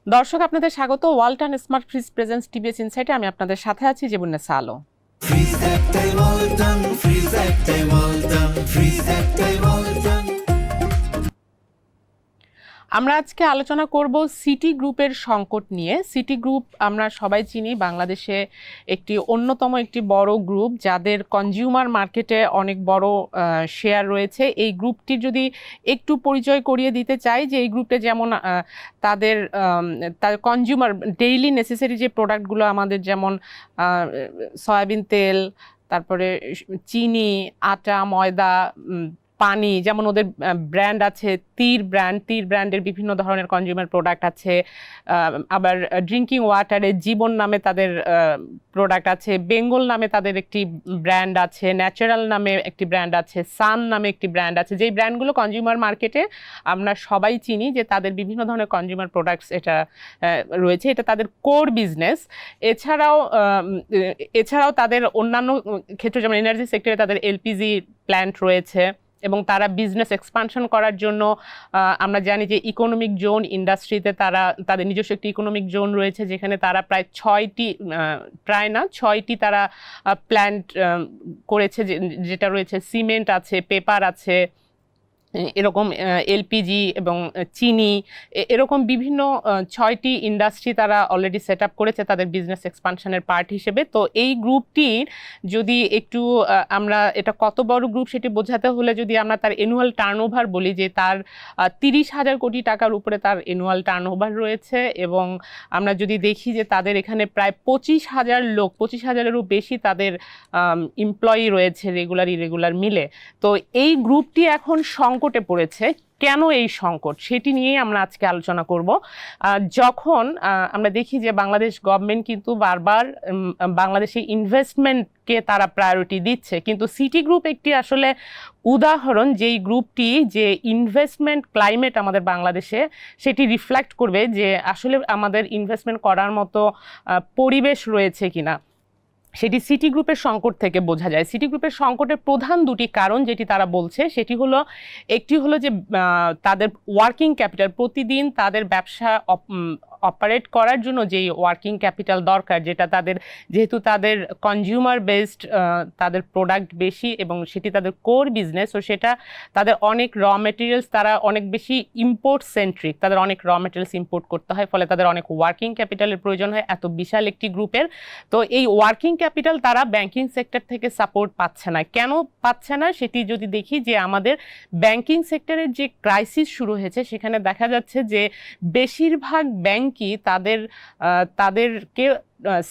দর্শক আপনাদের স্বাগত Walton smart fridge presence TVS ইনসাইটে। আমি আপনাদের সাথে আছি জীবনেসা আলো। ফ্রিজ একটাই ওয়ালটন, ফ্রিজ একটাই ওয়ালটন, ফ্রিজ একটাই ওয়ালটন। আমরা আজকে আলোচনা করব সিটি গ্রুপের সংকট নিয়ে। সিটি গ্রুপ আমরা সবাই চিনি, বাংলাদেশে অন্যতম একটি বড় গ্রুপ যাদের কনজিউমার মার্কেটে অনেক বড় শেয়ার রয়েছে। এই গ্রুপটির যদি একটু পরিচয় করিয়ে দিতে চাই, যে এই গ্রুপে যেমন তাদের কনজিউমার ডেইলি নেসেসারি যে প্রোডাক্টগুলো আমাদের, যেমন সয়াবিন তেল, তারপরে চিনি, আটা, ময়দা, পানি, যেমন ওদের ব্র্যান্ড আছে তীর ব্র্যান্ডের বিভিন্ন ধরনের কনজিউমার প্রোডাক্ট আছে। আবার ড্রিঙ্কিং ওয়াটারে জীবন নামে তাদের প্রোডাক্ট আছে, বেঙ্গল নামে তাদের একটি ব্র্যান্ড আছে, ন্যাচারাল নামে একটি ব্র্যান্ড আছে, সান নামে একটি ব্র্যান্ড আছে। যেই ব্র্যান্ডগুলো কনজিউমার মার্কেটে আমরা সবাই চিনি, যে তাদের বিভিন্ন ধরনের কনজিউমার প্রোডাক্টস এটা রয়েছে, এটা তাদের কোর বিজনেস। এছাড়াও তাদের অন্যান্য ক্ষেত্রে, যেমন এনার্জি সেক্টরে তাদের এলপিজি প্ল্যান্ট রয়েছে, এবং তারা বিজনেস এক্সপানশন করার জন্য আমরা জানি যে ইকোনমিক জোন ইন্ডাস্ট্রিতে তাদের নিজস্ব একটি ইকোনমিক জোন রয়েছে, যেখানে তারা প্রায় ছয়টি তারা প্ল্যান্ট করেছে, যেটা রয়েছে সিমেন্ট আছে, পেপার আছে, এরকম এলপিজি এবং চিনি, এরকম বিভিন্ন 6টি ইন্ডাস্ট্রি তারা অলরেডি সেট আপ করেছে তাদের বিজনেস এক্সপানশনের পার্ট হিসেবে। তো এই গ্রুপটির যদি একটু আমরা এটা কত বড় গ্রুপ সেটি বোঝাতে হলে, যদি আমরা তার অ্যানুয়াল টার্নওভার বলি, যে তার 30,000 কোটি টাকার উপরে তার অ্যানুয়াল টার্নওভার রয়েছে, এবং আমরা যদি দেখি যে তাদের এখানে প্রায় 25,000-এরও বেশি তাদের এমপ্লয়ি রয়েছে, রেগুলার ইরেগুলার মিলে। তো এই গ্রুপটি এখন সংকটে পড়েছে। কেন এই সংকট, সেটি নিয়েই আমরা আজকে আলোচনা করব। যখন আমরা দেখি যে বাংলাদেশ গভর্নমেন্ট কিন্তু বারবার বাংলাদেশে ইনভেস্টমেন্টকে তারা প্রায়োরিটি দিচ্ছে, কিন্তু সিটি গ্রুপ একটি আসলে উদাহরণ, যেই গ্রুপটি যে ইনভেস্টমেন্ট ক্লাইমেট আমাদের বাংলাদেশে সেটি রিফ্লেক্ট করবে যে আসলে আমাদের ইনভেস্টমেন্ট করার মতো পরিবেশ রয়েছে কিনা, সেটি সিটি গ্রুপের সংকট থেকে বোঝা যায়। সিটি গ্রুপের সংকটের প্রধান দুটি কারণ যেটি তারা বলছে, একটি হলো যে তাদের ওয়ার্কিং ক্যাপিটাল, প্রতিদিন তাদের ব্যবসা অপারেট করার জন্য যেই ওয়ার্কিং ক্যাপিটাল দরকার, যেটা যেহেতু তাদের কনজিউমার বেসড, তাদের প্রোডাক্ট বেশি এবং সেটি তাদের কোর বিজনেস, ও সেটা তাদের অনেক তারা অনেক বেশি ইম্পোর্ট সেন্ট্রিক, তাদের অনেক র মেটেরিয়ালস ইম্পোর্ট করতে হয়, ফলে তাদের অনেক ওয়ার্কিং ক্যাপিটালের প্রয়োজন হয় এত বিশাল একটি গ্রুপের। তো এই ওয়ার্কিং ক্যাপিটাল তারা ব্যাংকিং সেক্টর থেকে সাপোর্ট পাচ্ছে না। কেন পাচ্ছে না সেটি যদি দেখি, যে আমাদের ব্যাংকিং সেক্টরের যে ক্রাইসিস শুরু হয়েছে, সেখানে দেখা যাচ্ছে যে বেশিরভাগ ব্যাংকই তাদেরকে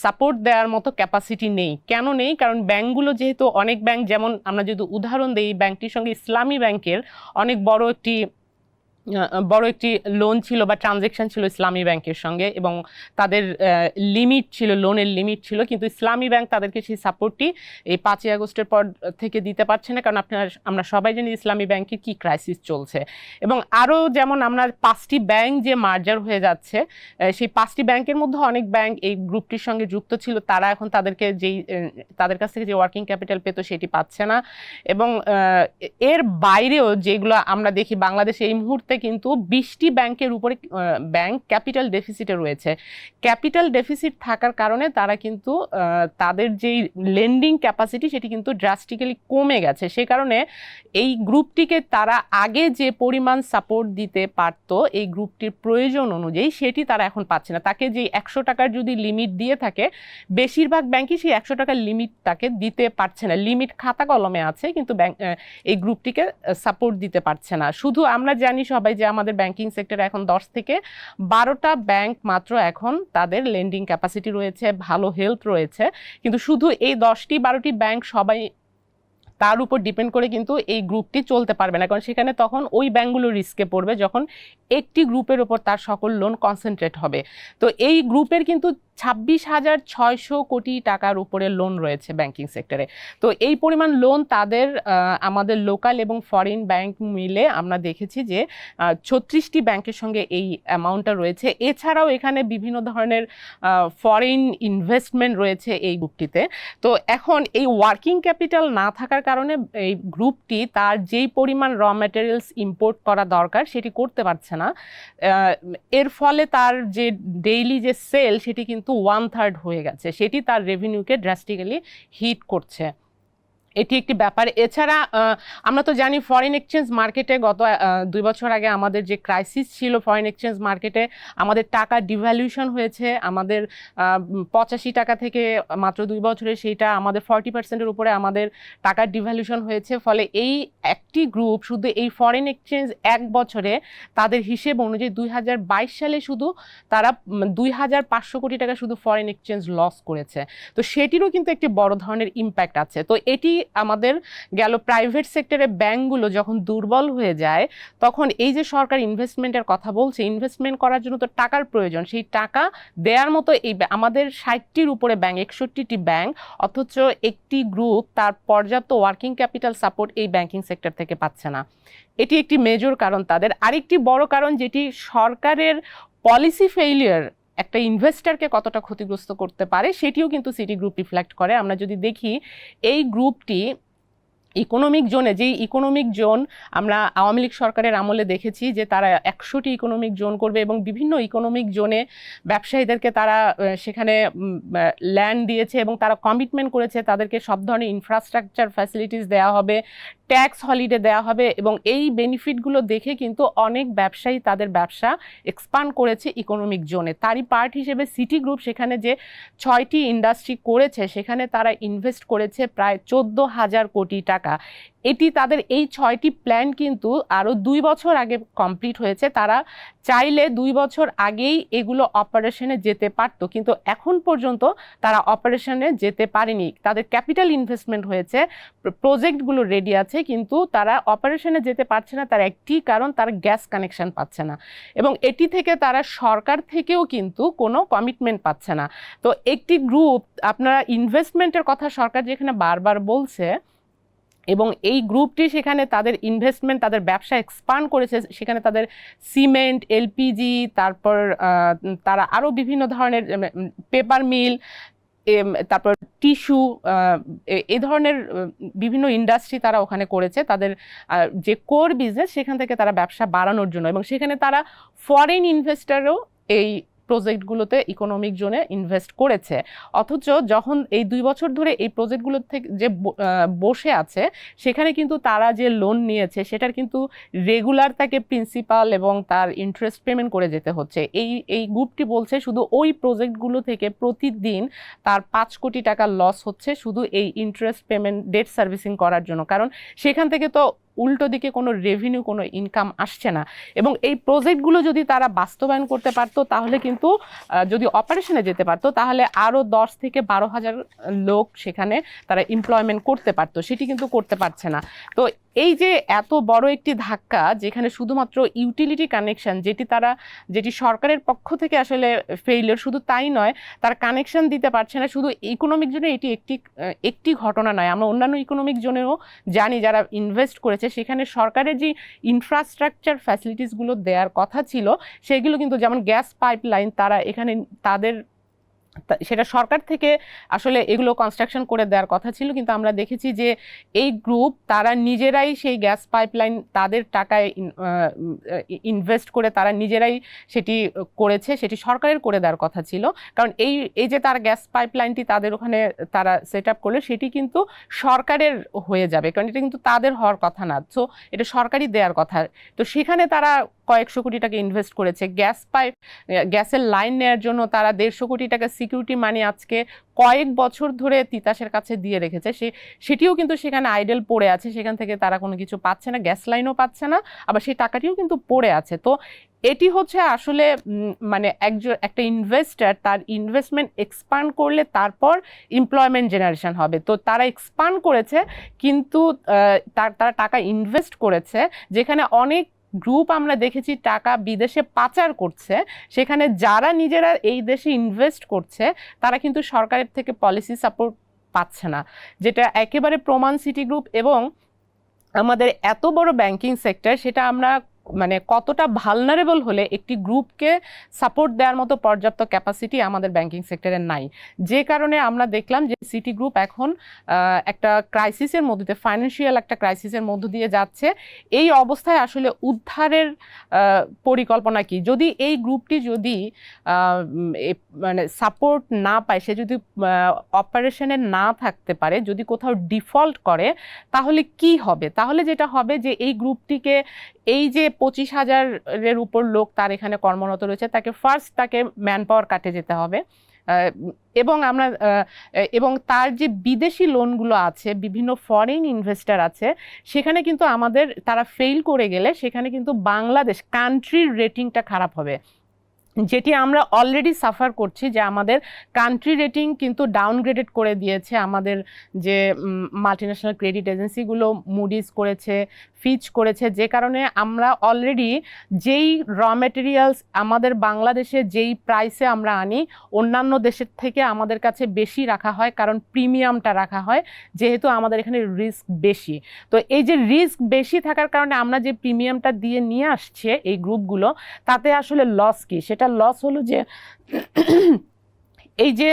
সাপোর্ট দেওয়ার মতো ক্যাপাসিটি নেই। কেন নেই? কারণ ব্যাংকগুলো যেহেতু অনেক ব্যাংক, যেমন আমরা যদি উদাহরণ দিই, ব্যাংকটির সঙ্গে ইসলামী ব্যাংকের অনেক বড় একটি লোন ছিল বা ট্রানজেকশন ছিল ইসলামী ব্যাংকের সঙ্গে, এবং তাদের লিমিট ছিল, লোনের লিমিট ছিল, কিন্তু ইসলামী ব্যাংক তাদেরকে সেই সাপোর্টটি এই 5ই আগস্টের পর থেকে দিতে পারছে না, কারণ আমরা সবাই জানি ইসলামী ব্যাংকের কি ক্রাইসিস চলছে। এবং আরও যেমন আমরা 5টি ব্যাংক যে মার্জার হয়ে যাচ্ছে, সেই 5টি ব্যাংকের মধ্যে অনেক ব্যাংক এই গ্রুপটির সঙ্গে যুক্ত ছিল, তারা এখন তাদের কাছ থেকে যে ওয়ার্কিং ক্যাপিটাল পেত সেটি পাচ্ছে না। এবং এর বাইরেও যেগুলো আমরা দেখি, বাংলাদেশে এই মুহূর্তে কিন্তু 20টি ব্যাংকের উপরে ব্যাংক ক্যাপিটাল ডেফিসিটে রয়েছে। ক্যাপিটাল ডেফিসিট থাকার কারণে তারা কিন্তু তাদের যেই লেন্ডিং ক্যাপাসিটি সেটি কিন্তু ড্রাস্টিক্যালি কমে গেছে। সে কারণে এই গ্রুপটিকে তারা আগে যে পরিমাণ সাপোর্ট দিতে পারতো এই গ্রুপটির প্রয়োজন অনুযায়ী, সেটি তারা এখন পাচ্ছে না। তাকে যে 100 টাকার যদি লিমিট দিয়ে থাকে, বেশিরভাগ ব্যাংকই সেই 100 টাকার লিমিট তাকে দিতে পারছে না। লিমিট খাতা কলমে আছে, কিন্তু এই গ্রুপটিকে সাপোর্ট দিতে পারছে না। শুধু আমরা জানি সবাই যে আমাদের ব্যাংকিং সেক্টরে এখন 10 থেকে 12টা ব্যাংক মাত্র এখন তাদের লেন্ডিং ক্যাপাসিটি রয়েছে, ভালো হেলথ রয়েছে, কিন্তু শুধু এই 10-12টি ব্যাংক সবাই তার উপর ডিপেন্ড করে কিন্তু এই গ্রুপটি চলতে পারবে না, কারণ সেখানে তখন ওই ব্যাংকগুলো রিস্কে পড়বে যখন একটি গ্রুপের ওপর তার সকল লোন কনসেন্ট্রেট হবে। তো এই গ্রুপের কিন্তু 26,600 কোটি টাকার উপরে লোন রয়েছে ব্যাংকিং সেক্টরে। তো এই পরিমাণ লোন তাদের আমাদের লোকাল এবং ফরেন ব্যাংক মিলে আমরা দেখেছি যে 36টি ব্যাংকের সঙ্গে এই অ্যামাউন্টটা রয়েছে। এছাড়াও এখানে বিভিন্ন ধরনের ফরেন ইনভেস্টমেন্ট রয়েছে এই গ্রুপটিতে। তো এখন এই ওয়ার্কিং ক্যাপিটাল না থাকার কারণে এই গ্রুপটি তার যেই পরিমাণ র ম্যাটেরিয়ালস ইম্পোর্ট করা দরকার সেটি করতে পারছে না। এর ফলে তার যে ডেইলি যে সেল সেটি কিন্তু 1/3 হয়ে গেছে, সেটি তার রেভিনিউকে ড্রাস্টিক্যালি হিট করছে। এটি একটি ব্যাপার। এছাড়া আমরা তো জানি ফরেন এক্সচেঞ্জ মার্কেটে গত 2 বছর আগে আমাদের যে ক্রাইসিস ছিল ফরেন এক্সচেঞ্জ মার্কেটে, আমাদের টাকা ডিভ্যালুয়েশন হয়েছে। আমাদের 85 টাকা থেকে মাত্র 2 বছরে সেইটা আমাদের 40%-এর উপরে আমাদের টাকার ডিভ্যালুয়েশন হয়েছে। ফলে এই একটি গ্রুপ শুধু এই ফরেন এক্সচেঞ্জ এক বছরে তাদের হিসেব অনুযায়ী 2022 সালে শুধু তারা 2,500 কোটি টাকা শুধু ফরেন এক্সচেঞ্জ লস করেছে। তো সেটিরও কিন্তু একটি বড় ধরনের ইম্প্যাক্ট আছে। তো এটি আমাদের গেল প্রাইভেট সেক্টরে ব্যাংকগুলো যখন দুর্বল হয়ে যায় তখন এই যে সরকার ইনভেস্টমেন্টের কথা বলছে, ইনভেস্টমেন্ট করার জন্য তো টাকার প্রয়োজন, সেই টাকা দেওয়ার মতো এই আমাদের 60টির উপরে ব্যাংক, 61টি ব্যাংক, অথচ একটি গ্রুপ তার পর্যাপ্ত ওয়ার্কিং ক্যাপিটাল সাপোর্ট এই ব্যাংকিং সেক্টর থেকে পাচ্ছে না। এটি একটি মেজর কারণ তাদের। আরেকটি বড় কারণ যেটি সরকারের পলিসি ফেইলিয়ার একটা ইনভেস্টরকে কতটা ক্ষতিগ্রস্ত করতে পারে সেটিও কিন্তু সিটি গ্রুপ রিফ্লেক্ট করে। আমরা যদি দেখি এই গ্রুপটি ইকোনমিক জোনে, যেই ইকোনমিক জোন আমরা আওয়ামী লীগ সরকারের আমলে দেখেছি যে তারা 100টি ইকোনমিক জোন করবে এবং বিভিন্ন ইকোনমিক জোনে ব্যবসায়ীদেরকে তারা সেখানে ল্যান্ড দিয়েছে এবং তারা কমিটমেন্ট করেছে তাদেরকে সব ধরনের ইনফ্রাস্ট্রাকচার ফ্যাসিলিটিস দেওয়া হবে, ট্যাক্স হলিডে দেওয়া হবে এবং এই বেনিফিটগুলো দেখে কিন্তু অনেক ব্যবসায়ী তাদের ব্যবসা এক্সপান্ড করেছে ইকোনমিক জোনে। তারই পার্ট হিসেবে সিটি গ্রুপ সেখানে যে 6টি ইন্ডাস্ট্রি করেছে সেখানে তারা ইনভেস্ট করেছে প্রায় 14,000 কোটি টাকা। এটি তাদের এই 6টি প্ল্যান কিন্তু আরও 2 বছর আগে কমপ্লিট হয়েছে। তারা চাইলে 2 বছর আগেই এগুলো অপারেশনে যেতে পারতো, কিন্তু এখন পর্যন্ত তারা অপারেশনে যেতে পারেনি। তাদের ক্যাপিটাল ইনভেস্টমেন্ট হয়েছে, প্রজেক্টগুলো রেডি আছে, কিন্তু তারা অপারেশনে যেতে পারছে না। তার একটি কারণ তারা গ্যাস কানেকশন পাচ্ছে না এবং এটি থেকে তারা সরকার থেকেও কিন্তু কোনো কমিটমেন্ট পাচ্ছে না। তো একটি গ্রুপ, আপনারা ইনভেস্টমেন্টের কথা সরকার যেখানে বারবার বলছে এবং এই গ্রুপটি সেখানে তাদের ইনভেস্টমেন্ট, তাদের ব্যবসা এক্সপান্ড করেছে, সেখানে তাদের সিমেন্ট, এলপিজি, তারপর তারা আরও বিভিন্ন ধরনের পেপার মিল, তারপর টিস্যু, এই ধরনের বিভিন্ন ইন্ডাস্ট্রি তারা ওখানে করেছে তাদের যে কোর বিজনেস, সেখান থেকে তারা ব্যবসা বাড়ানোর জন্য এবং সেখানে তারা ফরেন ইনভেস্টরও এই প্রজেক্টগুলোতে ইকোনমিক জোনে ইনভেস্ট করেছে। অথচ যখন এই 2 বছর ধরে এই প্রজেক্টগুলো থেকে যে বসে আছে সেখানে কিন্তু তারা যে লোন নিয়েছে সেটার কিন্তু রেগুলার তাকে প্রিন্সিপাল এবং তার ইন্টারেস্ট পেমেন্ট করে যেতে হচ্ছে। এই গ্রুপটি বলছে শুধু ওই প্রজেক্টগুলো থেকে প্রতিদিন তার 5 কোটি টাকা লস হচ্ছে শুধু এই ইন্টারেস্ট পেমেন্ট, ডেট সার্ভিসিং করার জন্য, কারণ সেখান থেকে তো উল্টো দিকে কোনো রেভিনিউ, কোনো ইনকাম আসছে না। এবং এই প্রজেক্টগুলো যদি তারা বাস্তবায়ন করতে পারতো তাহলে কিন্তু যদি অপারেশনে যেতে পারতো তাহলে আরও 10 থেকে 12,000 লোক সেখানে তারা এমপ্লয়মেন্ট করতে পারতো, সেটি কিন্তু করতে পারছে না। তো এই যে এত বড় একটি ধাক্কা, যেখানে শুধুমাত্র ইউটিলিটি কানেকশন যেটি সরকারের পক্ষ থেকে আসলে ফেইলিয়ার, শুধু তাই নয়, তারা কানেকশন দিতে পারছে না। শুধু ইকোনমিক জোনে এটি একটি ঘটনা নয়, আমরা অন্যান্য ইকোনমিক জোনেও জানি যারা ইনভেস্ট করেছে সেখানে সরকারের যে ইনফ্রাস্ট্রাকচার ফ্যাসিলিটিসগুলো দেওয়ার কথা ছিল সেগুলো কিন্তু, যেমন গ্যাস পাইপলাইন, তারা এখানে তাদের সেটা সরকার থেকে আসলে এগুলো কনস্ট্রাকশন করে দেওয়ার কথা ছিল, কিন্তু আমরা দেখেছি যে এই গ্রুপ তারা নিজেরাই সেই গ্যাস পাইপলাইন তাদের টাকায় ইনভেস্ট করে তারা নিজেরাই সেটি করেছে, সেটি সরকারের করে দেওয়ার কথা ছিল। কারণ এই যে তার গ্যাস পাইপলাইনটি তাদের ওখানে তারা সেট আপ করলে সেটি কিন্তু সরকারের হয়ে যাবে, কারণ এটা কিন্তু তাদের হওয়ার কথা না, সো এটা সরকারই দেওয়ার কথা। তো সেখানে তারা কয়েকশো কোটি টাকা ইনভেস্ট করেছে। গ্যাসের লাইন নেওয়ার জন্য তারা 150 কোটি টাকা সিকিউরিটি মানি আজকে কয়েক বছর ধরে তিতাসের কাছে দিয়ে রেখেছে, সেটিও কিন্তু সেখানে আইডেল পড়ে আছে, সেখান থেকে তারা কোনো কিছু পাচ্ছে না, গ্যাস লাইনও পাচ্ছে না, আবার সেই টাকাটিও কিন্তু পড়ে আছে। তো এটি হচ্ছে আসলে মানে একটা ইনভেস্টার তার ইনভেস্টমেন্ট এক্সপান্ড করলে তারপর এমপ্লয়মেন্ট জেনারেশন হবে। তো তারা এক্সপান্ড করেছে কিন্তু তারা টাকা ইনভেস্ট করেছে যেখানে অনেক গ্রুপ আমরা দেখেছি টাকা বিদেশে পাচার করছে, সেখানে যারা নিজেরা এই দেশে ইনভেস্ট করছে তারা কিন্তু সরকারের থেকে পলিসি সাপোর্ট পাচ্ছে না, যেটা একেবারে প্রমাণ সিটি গ্রুপ এবং আমাদের এত বড় ব্যাংকিং সেক্টর, সেটা আমরা মানে কতটা ভালনারেবল হলে একটি গ্রুপকে সাপোর্ট দেওয়ার মতো পর্যাপ্ত ক্যাপাসিটি আমাদের ব্যাংকিং সেক্টরে নাই, যে কারণে আমরা দেখলাম যে সিটি গ্রুপ এখন একটা ক্রাইসিসের মধ্যে দিয়ে, ফাইন্যান্সিয়াল একটা ক্রাইসিসের মধ্য দিয়ে যাচ্ছে। এই অবস্থায় আসলে উদ্ধারের পরিকল্পনা কি? যদি এই গ্রুপটি যদি মানে সাপোর্ট না পায়, সে যদি অপারেশনে না থাকতে পারে, যদি কোথাও ডিফল্ট করে, তাহলে কি হবে? তাহলে যেটা হবে যে এই গ্রুপটিকে, এই যে 25,000-এর উপর লোক তার এখানে কর্মরত রয়েছে, তাকে ফার্স্ট তাকে ম্যান পাওয়ার কাটে যেতে হবে, এবং তার যে বিদেশি লোনগুলো আছে, বিভিন্ন ফরেন ইনভেস্টর আছে, সেখানে কিন্তু আমাদের তারা ফেল করে গেলে সেখানে কিন্তু বাংলাদেশ কান্ট্রির রেটিংটা খারাপ হবে, যেটি আমরা অলরেডি সাফার করছি, যে আমাদের কান্ট্রি রেটিং কিন্তু ডাউনগ্রেডেড করে দিয়েছে আমাদের যে মাল্টিন্যাশনাল ক্রেডিট এজেন্সিগুলো, মুডিজ করেছে, ফিচ করেছে, যে কারণে আমরা অলরেডি যেই র ম্যাটেরিয়ালস আমাদের বাংলাদেশে যেই প্রাইসে আমরা আনি, অন্যান্য দেশের থেকে আমাদের কাছে বেশি রাখা হয়, কারণ প্রিমিয়ামটা রাখা হয়, যেহেতু আমাদের এখানে রিস্ক বেশি। তো এই যে রিস্ক বেশি থাকার কারণে আমরা যে প্রিমিয়ামটা দিয়ে নিয়ে আসছে এই গ্রুপগুলো, তাতে আসলে লস কি? সেটা লস হলো যে এই যে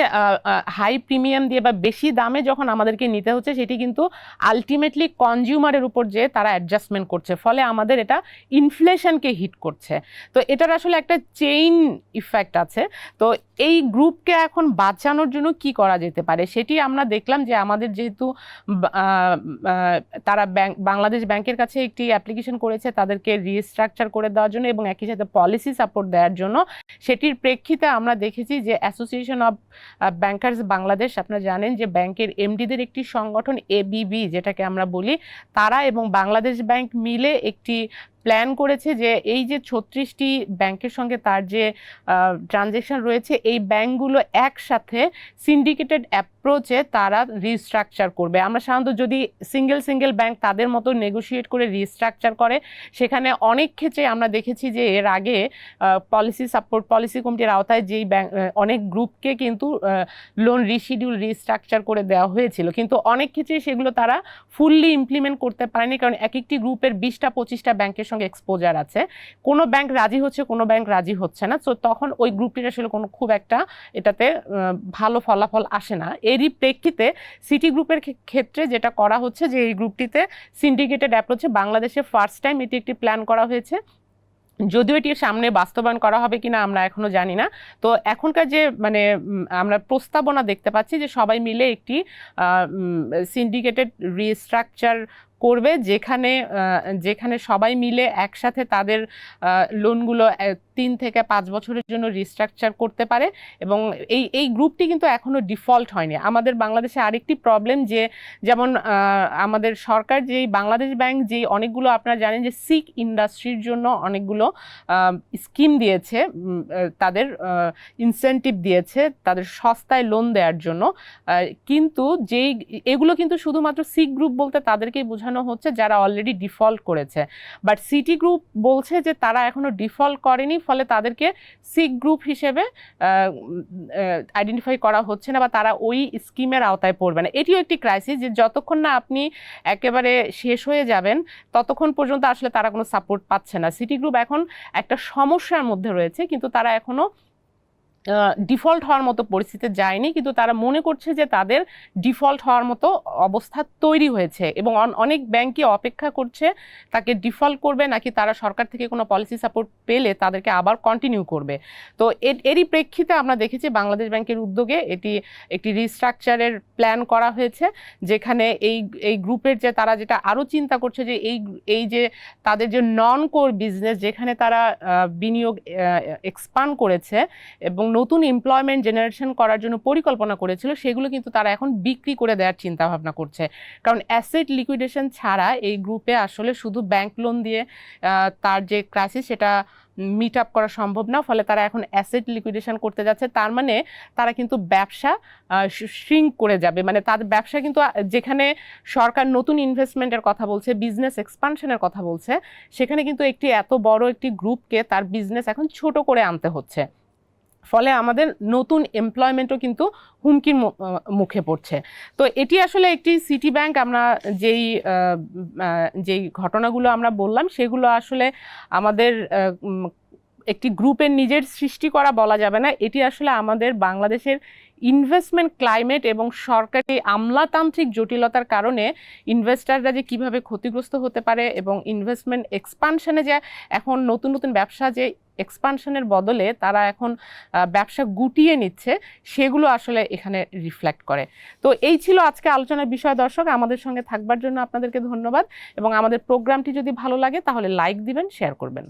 হাই প্রিমিয়াম দিয়ে বা বেশি দামে যখন আমাদেরকে নিতে হচ্ছে, সেটি কিন্তু আলটিমেটলি কনজিউমারের উপর যে তারা অ্যাডজাস্টমেন্ট করছে, ফলে আমাদের এটা ইনফ্লেশনকে হিট করছে। তো এটার আসলে একটা চেইন ইফেক্ট আছে। তো এই গ্রুপকে এখন বাঁচানোর জন্য কি করা যেতে পারে, সেটি আমরা দেখলাম যে আমাদের যেহেতু তারা বাংলাদেশ ব্যাংকের কাছে একটি অ্যাপ্লিকেশন করেছে তাদেরকে রিস্ট্রাকচার করে দেওয়ার জন্য এবং একই সাথে পলিসি সাপোর্ট দেওয়ার জন্য, সেটির প্রেক্ষিতে আমরা দেখেছি যে অ্যাসোসিয়েশন অফ ব্যাংকার্স বাংলাদেশ, আপনারা জানেন যে ব্যাংকের এমডিদের একটি সংগঠন এবিবি যেটাকে আমরা বলি, তারা এবং বাংলাদেশ ব্যাংক মিলে একটি প্ল্যান করেছে যে এই যে 36টি ব্যাংকের সঙ্গে তার যে ট্রানজ্যাকশন রয়েছে, এই ব্যাংকগুলো একসাথে সিন্ডিকেটেড অ্যাপ্রোচে তারা রিস্ট্রাকচার করবে। আমরা সাধারণত যদি সিঙ্গেল ব্যাংক তাদের মতো নেগোশিয়েট করে রিস্ট্রাকচার করে, সেখানে অনেক ক্ষেত্রে আমরা দেখেছি যে এর আগে পলিসি কমিটির আওতায় যেই ব্যাংক অনেক গ্রুপকে কিন্তু লোন রিশিডিউল রিস্ট্রাকচার করে দেওয়া হয়েছিল, কিন্তু অনেক ক্ষেত্রে সেগুলো তারা ফুললি ইমপ্লিমেন্ট করতে পারেনি, কারণ এক একটি গ্রুপের 20টা-25টা ব্যাংকের সঙ্গে এক্সপোজার আছে। কোনো ব্যাংক রাজি হচ্ছে, কোনো ব্যাংক রাজি হচ্ছে না, তো তখন ওই গ্রুপটির আসলে কোনো খুব একটা এটাতে ভালো ফলাফল আসে না। এরই প্রেক্ষিতে সিটি গ্রুপের ক্ষেত্রে যেটা করা হচ্ছে যে এই গ্রুপটিতে সিন্ডিকেটেড অ্যাপ্রোচে বাংলাদেশে ফার্স্ট টাইম এটি একটি প্ল্যান করা হয়েছে, যদিও এটির সামনে বাস্তবায়ন করা হবে কিনা আমরা এখনো জানি না। তো এখনকার যে মানে আমরা প্রস্তাবনা দেখতে পাচ্ছি যে সবাই মিলে একটি সিন্ডিকেটেড রিস্ট্রাকচার করবে, যেখানে সবাই মিলে একসাথে তাদের লোনগুলো 3 থেকে 5 বছরের জন্য রিস্ট্রাকচার করতে পারে। এবং এই গ্রুপটি কিন্তু এখনো ডিফল্ট হয়নি। আমাদের বাংলাদেশে আরেকটি প্রবলেম যে, যেমন আমাদের সরকার যেই বাংলাদেশ ব্যাংক যেই অনেকগুলো, আপনারা জানেন যে সিক ইন্ডাস্ট্রির জন্য অনেকগুলো স্কিম দিয়েছে, তাদের ইনসেন্টিভ দিয়েছে তাদের সস্তায় লোন দেওয়ার জন্য, কিন্তু এগুলো কিন্তু শুধুমাত্র সিক গ্রুপ বলতে তাদেরকেই বোঝানো হচ্ছে যারা অলরেডি ডিফল্ট করেছে, বাট সিটি গ্রুপ বলছে যে তারা এখনো ডিফল্ট করেনি, ফলে তাদেরকে সিক গ্রুপ হিসেবে আইডেন্টিফাই করা হচ্ছে না বা তারা ওই স্কিমের আওতায় পড়বে না। এটিও একটি ক্রাইসিস যে যতক্ষণ না আপনি একেবারে শেষ হয়ে যাবেন ততক্ষণ পর্যন্ত আসলে তারা কোনো সাপোর্ট পাচ্ছে না। সিটি গ্রুপ এখন একটা সমস্যার মধ্যে রয়েছে, কিন্তু তারা এখনো ডিফল্ট হওয়ার মতো পরিস্থিতিতে যায়নি, কিন্তু তারা মনে করছে যে তাদের ডিফল্ট হওয়ার মতো অবস্থা তৈরি হয়েছে এবং অনেক ব্যাংকই অপেক্ষা করছে তাকে ডিফল্ট করবে নাকি তারা সরকার থেকে কোনো পলিসি সাপোর্ট পেলে তাদেরকে আবার কন্টিনিউ করবে। তো এরই প্রেক্ষিতে আমরা দেখেছি বাংলাদেশ ব্যাংকের উদ্যোগে একটি রিস্ট্রাকচারের প্ল্যান করা হয়েছে, যেখানে এই গ্রুপের যে তারা যেটা আরও চিন্তা করছে যে এই যে তাদের যে নন কোর বিজনেস, যেখানে তারা বিনিয়োগ এক্সপান্ড করেছে এবং নতুন এমপ্লয়মেন্ট জেনারেশন করার জন্য পরিকল্পনা করেছিল, সেগুলো কিন্তু তারা এখন বিক্রি করে দেওয়ার চিন্তা ভাবনা করছে। কারণ অ্যাসেট লিকুইডেশন ছাড়া এই গ্রুপে আসলে শুধু ব্যাংক লোন দিয়ে তার যে ক্রাইসিস সেটা মিট আপ করা সম্ভব না, ফলে তারা এখন অ্যাসেট লিকুইডেশন করতে যাচ্ছে। তার মানে তারা কিন্তু ব্যবসা শ্রিঙ্ক করে যাবে, মানে তাদের ব্যবসা কিন্তু যেখানে সরকার নতুন ইনভেস্টমেন্টের কথা বলছে, বিজনেস এক্সপানশনের কথা বলছে, সেখানে কিন্তু একটি এত বড় একটি গ্রুপকে তার বিজনেস এখন ছোট করে আনতে হচ্ছে। ফলে আমাদের নতুন এমপ্লয়মেন্টও কিন্তু হুমকির মুখে পড়ছে। তো এটি আসলে একটি সিটি ব্যাংক, আমরা যেই ঘটনাগুলো আমরা বললাম সেগুলো আসলে আমাদের একটি গ্রুপের নিজের সৃষ্টি করা বলা যাবে না, এটি আসলে আমাদের বাংলাদেশের ইনভেস্টমেন্ট ক্লাইমেট এবং সরকারি আমলাতান্ত্রিক জটিলতার কারণে ইনভেস্টাররা যে কিভাবে ক্ষতিগ্রস্ত হতে পারে এবং ইনভেস্টমেন্ট এক্সপানশনে যে এখন নতুন নতুন ব্যবসা যে এক্সপানশনের বদলে তারা এখন ব্যবসা গুটিয়ে নিচ্ছে, সেগুলো আসলে এখানে রিফ্লেক্ট করে। তো এই ছিল আজকে আলোচনার বিষয়। দর্শক, আমাদের সঙ্গে থাকবার জন্য আপনাদেরকে ধন্যবাদ, এবং আমাদের প্রোগ্রামটি যদি ভালো লাগে তাহলে লাইক দিবেন, শেয়ার করবেন।